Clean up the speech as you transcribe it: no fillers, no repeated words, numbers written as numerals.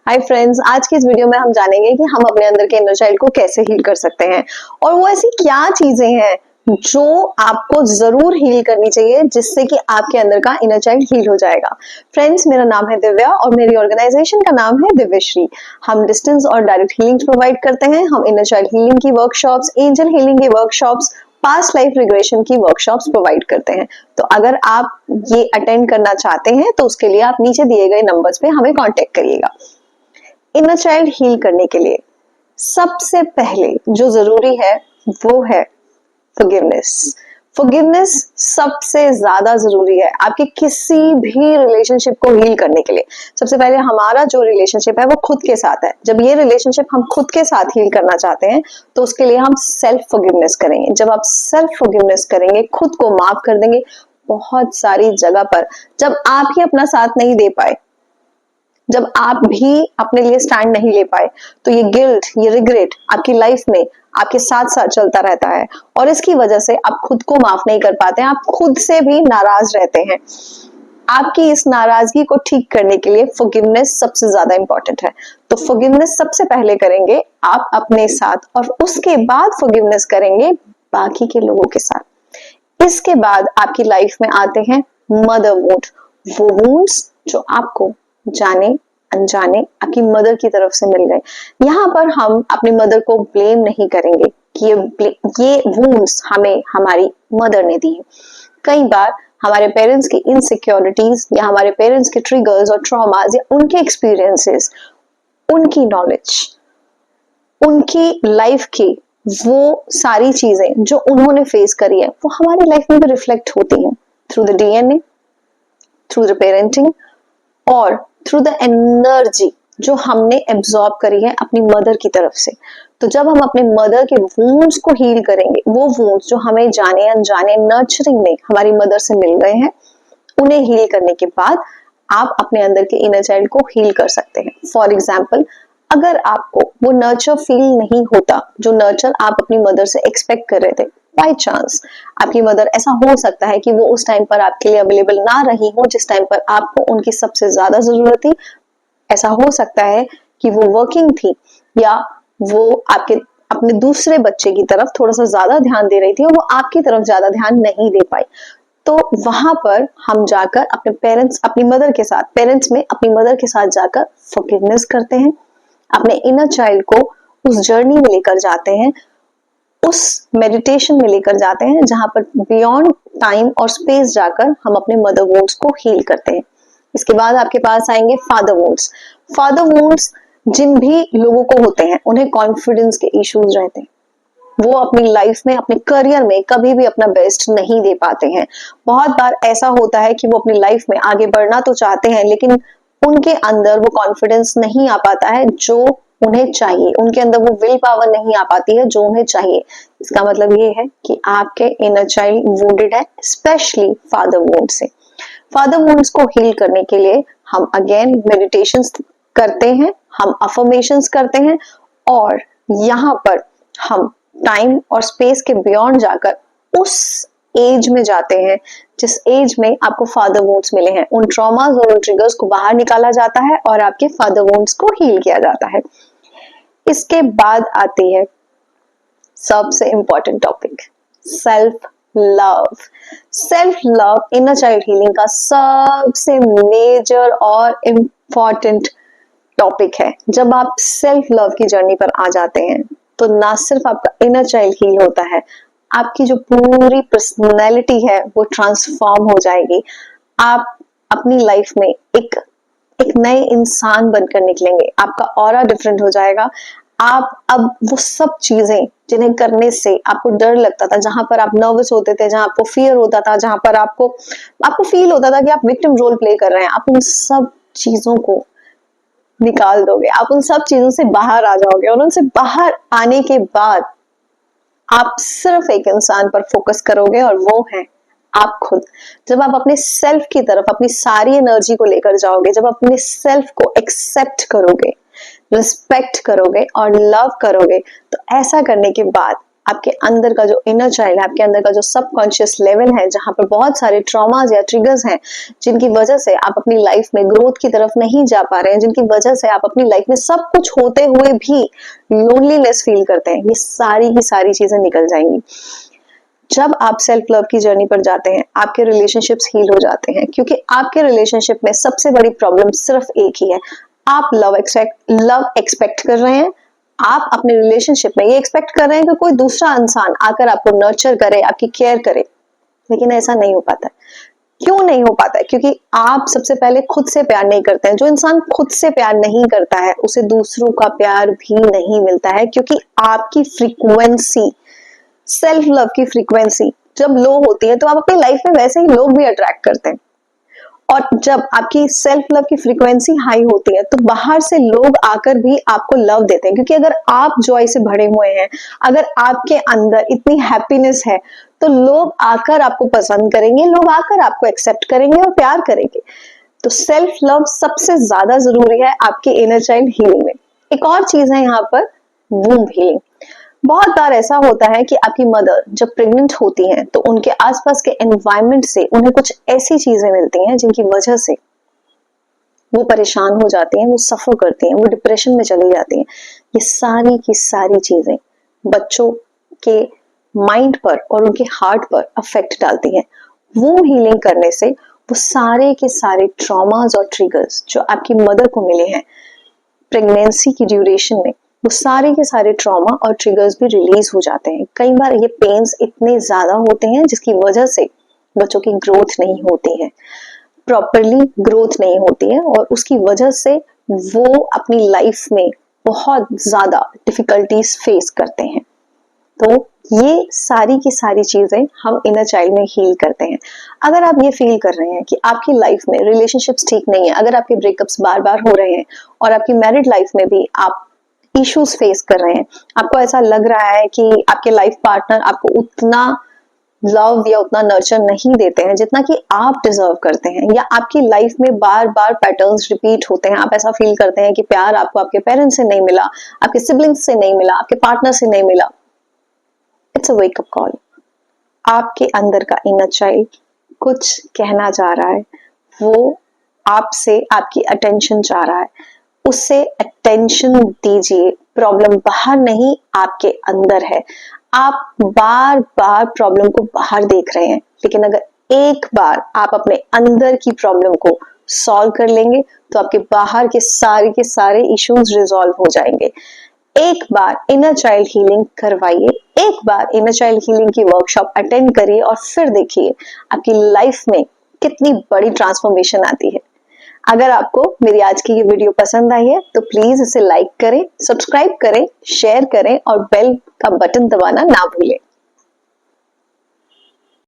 Hi friends, आज की इस वीडियो में हम जानेंगे कि हम अपने अंदर के इनर चाइल्ड को कैसे हील कर सकते हैं और वो ऐसी क्या चीजें हैं जो आपको जरूर हील करनी चाहिए जिससे कि आपके अंदर का इनर चाइल्ड हील हो जाएगा। फ्रेंड्स, मेरा नाम है दिव्या और मेरी ऑर्गेनाइजेशन का नाम है दिव्यश्री। हम डिस्टेंस और डायरेक्ट हीलिंग प्रोवाइड करते हैं। हम इनर चाइल्ड हीलिंग की वर्कशॉप्स, एंजल हीलिंग की वर्कशॉप्स, पास्ट लाइफ रिग्रेशन की वर्कशॉप्स प्रोवाइड करते हैं। तो अगर आप ये अटेंड करना चाहते हैं तो उसके लिए आप नीचे दिए गए नंबर्स पे हमें कांटेक्ट करिएगा। इनर चाइल्ड हील करने के लिए सबसे पहले जो जरूरी है वो है फॉरगिवनेस। फॉरगिवनेस सबसे ज्यादा जरूरी है आपके किसी भी रिलेशनशिप को हील करने के लिए। सबसे पहले हमारा जो रिलेशनशिप है वो खुद के साथ है। जब ये रिलेशनशिप हम खुद के साथ हील करना चाहते हैं तो उसके लिए हम सेल्फ फॉरगिवनेस करेंगे। जब आप सेल्फ फॉरगिवनेस करेंगे, खुद को माफ कर देंगे, बहुत सारी जगह पर जब आप ही अपना साथ नहीं दे पाए, जब आप भी अपने लिए स्टैंड नहीं ले पाए, तो ये गिल्ट, ये रिग्रेट आपकी लाइफ में आपके साथ साथ चलता रहता है और इसकी वजह से आप खुद को माफ नहीं कर पाते हैं। आप खुद से भी नाराज रहते हैं। आपकी इस नाराजगी को ठीक करने के लिए फॉरगिवनेस सबसे ज्यादा इंपॉर्टेंट है। तो फॉरगिवनेस सबसे पहले करेंगे आप अपने साथ और उसके बाद फॉरगिवनेस करेंगे बाकी के लोगों के साथ। इसके बाद आपकी लाइफ में आते हैं मदर वुंड, वो वुंड्स जो आपको जाने अनजाने आपकी मदर की तरफ से मिल गए। यहाँ पर हम अपनी मदर को ब्लेम नहीं करेंगे कि ये वुंड्स हमें हमारी मदर ने दी है। कई बार हमारे पेरेंट्स की इनसिक्योरिटीज या हमारे पेरेंट्स के ट्रिगर्स और ट्रॉमास या उनके एक्सपीरियंसेस, उनकी नॉलेज, उनकी लाइफ की वो सारी चीजें जो उन्होंने फेस करी है वो हमारी लाइफ में भी रिफ्लेक्ट होती हैं through the DNA, through the parenting और थ्रू द एनर्जी जो हमने एब्जॉर्ब करी है अपनी मदर की तरफ से। तो जब हम अपने मदर के वुंड्स को हील करेंगे, वो वुंड्स जो हमें जाने अनजाने नर्चरिंग में हमारी मदर से मिल गए हैं, उन्हें हील करने के बाद आप अपने अंदर के इनर चाइल्ड को हील कर सकते हैं। फॉर एग्जाम्पल, अगर आपको वो नर्चर फील नहीं होता जो नर्चर आप अपनी मदर से एक्सपेक्ट कर रहे थे, बाय चांस आपकी मदर, ऐसा हो सकता है कि वो उस टाइम पर आपके लिए अवेलेबल ना रही हो जिस टाइम पर आपको उनकी सबसे ज्यादा जरूरत थी। ऐसा हो सकता है कि वो वर्किंग थी या वो आपके अपने दूसरे बच्चे की तरफ थोड़ा सा ज्यादा ध्यान दे रही थी और वो आपकी तरफ ज्यादा ध्यान नहीं दे पाई। तो वहां पर हम जाकर अपने पेरेंट्स, अपनी मदर के साथ, पेरेंट्स में अपनी मदर के साथ जाकर फॉरगिवनेस करते हैं, अपने इनर चाइल्ड को उस जर्नी में लेकर जाते हैं, उस मेडिटेशन में लेकर जाते हैं जहां पर बियॉन्ड टाइम और स्पेस जाकर हम अपने मदर वुंड्स को हील करते हैं। इसके बाद आपके पास आएंगे फादर वुंड्स। फादर वुंड्स जिन भी लोगों को होते हैं उन्हें कॉन्फिडेंस के इश्यूज रहते हैं। वो अपनी लाइफ में, अपने करियर में कभी भी अपना बेस्ट नहीं दे पाते हैं। बहुत बार ऐसा होता है कि वो अपनी लाइफ में आगे बढ़ना तो चाहते हैं लेकिन उनके अंदर वो कॉन्फिडेंस नहीं आ पाता है जो उन्हें चाहिए, उनके अंदर वो विल पावर नहीं आ पाती है जो उन्हें चाहिए। इसका मतलब ये है कि आपके इनर चाइल्ड वुंडेड है, स्पेशली फादर वुंड से। फादर वुंड्स को हील करने के लिए हम अगेन मेडिटेशंस करते हैं, हम अफर्मेशंस करते हैं और यहाँ पर हम टाइम और स्पेस के बियॉन्ड जाकर उस एज में जाते हैं जिस एज में आपको फादर वुंड्स मिले हैं। उन ट्रॉमास और उन ट्रिगर्स को बाहर निकाला जाता है और आपके फादर वुंड्स को हील किया जाता है। इसके बाद आती है सबसे important topic, self love. Self love inner child healing का सबसे मेजर और इम्पॉर्टेंट टॉपिक है। जब आप सेल्फ लव की जर्नी पर आ जाते हैं तो ना सिर्फ आपका इनर चाइल्ड हील होता है, आपकी जो पूरी पर्सनैलिटी है वो ट्रांसफॉर्म हो जाएगी। आप अपनी लाइफ में एक नए इंसान बनकर निकलेंगे। आपका ऑरा डिफरेंट हो जाएगा। आप अब वो सब चीजें जिन्हें करने से आपको डर लगता था, जहां पर आप नर्वस होते थे, जहां आपको फियर होता था, जहां पर आपको फील होता था कि आप विक्टिम रोल प्ले कर रहे हैं, आप उन सब चीजों को निकाल दोगे। आप उन सब चीजों से बाहर आ जाओगे और उनसे बाहर आने के बाद आप सिर्फ एक इंसान पर फोकस करोगे और वो है आप खुद। जब आप अपने सेल्फ की तरफ अपनी सारी एनर्जी को लेकर जाओगे, जब अपने सेल्फ को एक्सेप्ट करोगे, रिस्पेक्ट करोगे और लव करोगे, तो ऐसा करने के बाद आपके अंदर का जो इनर चाइल्ड है, आपके अंदर का जो सबकॉन्शियस लेवल है, जहां पर बहुत सारे ट्रॉमास या ट्रिगर्स हैं जिनकी वजह से आप अपनी लाइफ में ग्रोथ की तरफ नहीं जा पा रहे हैं, जिनकी वजह से आप अपनी लाइफ में सब कुछ होते हुए भी लोनलीनेस फील करते हैं, ये सारी की सारी चीजें निकल जाएंगी। जब आप सेल्फ लव की जर्नी पर जाते हैं, आपके रिलेशनशिप्स हील हो जाते हैं, क्योंकि आपके रिलेशनशिप में सबसे बड़ी प्रॉब्लम सिर्फ एक ही है, आप लव एक्सपेक्ट कर रहे हैं। आप अपने रिलेशनशिप में ये एक्सपेक्ट कर रहे हैं कि कोई दूसरा इंसान आकर आपको नर्चर करे, आपकी केयर करे, लेकिन ऐसा नहीं हो पाता है। क्यों नहीं हो पाता है? क्योंकि आप सबसे पहले खुद से प्यार नहीं करते हैं। जो इंसान खुद से प्यार नहीं करता है उसे दूसरों का प्यार भी नहीं मिलता है, क्योंकि आपकी फ्रीक्वेंसी, सेल्फ लव की फ्रीक्वेंसी जब लो होती है तो आप अपनी लाइफ में वैसे ही लोग भी अट्रैक्ट करते हैं, और जब आपकी सेल्फ लव की फ्रीक्वेंसी हाई होती है तो बाहर से लोग आकर भी आपको लव देते हैं, क्योंकि अगर आप जॉय से भरे हुए हैं, अगर आपके अंदर इतनी हैप्पीनेस है तो लोग आकर आपको पसंद करेंगे, लोग आकर आपको एक्सेप्ट करेंगे और प्यार करेंगे। तो सेल्फ लव सबसे ज्यादा जरूरी है आपके इनर चाइल्ड हीलिंग में। एक और चीज है यहाँ पर, वूम्ब हीलिंग। बहुत बार ऐसा होता है कि आपकी मदर जब प्रेग्नेंट होती हैं तो उनके आसपास के एनवायरनमेंट से उन्हें कुछ ऐसी चीजें मिलती हैं जिनकी वजह से वो परेशान हो जाती हैं, वो सफर करती हैं, वो डिप्रेशन में चली जाती हैं। ये सारी की सारी चीजें बच्चों के माइंड पर और उनके हार्ट पर अफेक्ट डालती हैं। वो हीलिंग करने से वो सारे के सारे ट्रॉमास और ट्रिगर्स जो आपकी मदर को मिले हैं प्रेगनेंसी की ड्यूरेशन में, वो सारे के सारे ट्रॉमा और ट्रिगर्स भी रिलीज हो जाते हैं। कई बार ये पेन्स इतने ज्यादा होते हैं जिसकी वजह से बच्चों की ग्रोथ नहीं होती है, प्रॉपरली ग्रोथ नहीं होती है, और उसकी वजह से वो अपनी लाइफ में बहुत ज्यादा डिफिकल्टीज फेस करते हैं। तो ये सारी की सारी चीजें हम इनर चाइल्ड में हील करते हैं। अगर आप ये फील कर रहे हैं कि आपकी लाइफ में रिलेशनशिप्स ठीक नहीं है, अगर आपके ब्रेकअप्स बार बार हो रहे हैं और आपकी मैरिड लाइफ में भी आप इश्यूज फेस कर रहे हैं, आपको ऐसा लग रहा है कि आपके लाइफ पार्टनर आपको उतना लव या उतना नर्चर नहीं देते हैं जितना कि आप डिजर्व करते हैं, या आपकी लाइफ में बार बार पैटर्न्स रिपीट होते हैं, आप ऐसा फील करते हैं कि प्यार आपको आपके पेरेंट्स से नहीं मिला, आपके सिबलिंग्स से नहीं मिला, आपके पार्टनर से नहीं मिला, it's a wake up call. आपके अंदर का इनर चाइल्ड कुछ कहना चाह रहा है, वो आपसे आपकी अटेंशन चाह रहा है, उससे अटेंशन दीजिए। प्रॉब्लम बाहर नहीं, आपके अंदर है। आप बार बार प्रॉब्लम को बाहर देख रहे हैं, लेकिन अगर एक बार आप अपने अंदर की प्रॉब्लम को सॉल्व कर लेंगे तो आपके बाहर के सारे इश्यूज रिजॉल्व हो जाएंगे। एक बार इनर चाइल्ड हीलिंग करवाइए, एक बार इनर चाइल्ड हीलिंग की वर्कशॉप अटेंड करिए और फिर देखिए आपकी लाइफ में कितनी बड़ी ट्रांसफॉर्मेशन आती है। अगर आपको मेरी आज की ये वीडियो पसंद आई है तो प्लीज इसे लाइक करें, सब्सक्राइब करें, शेयर करें और बेल का बटन दबाना ना भूलें।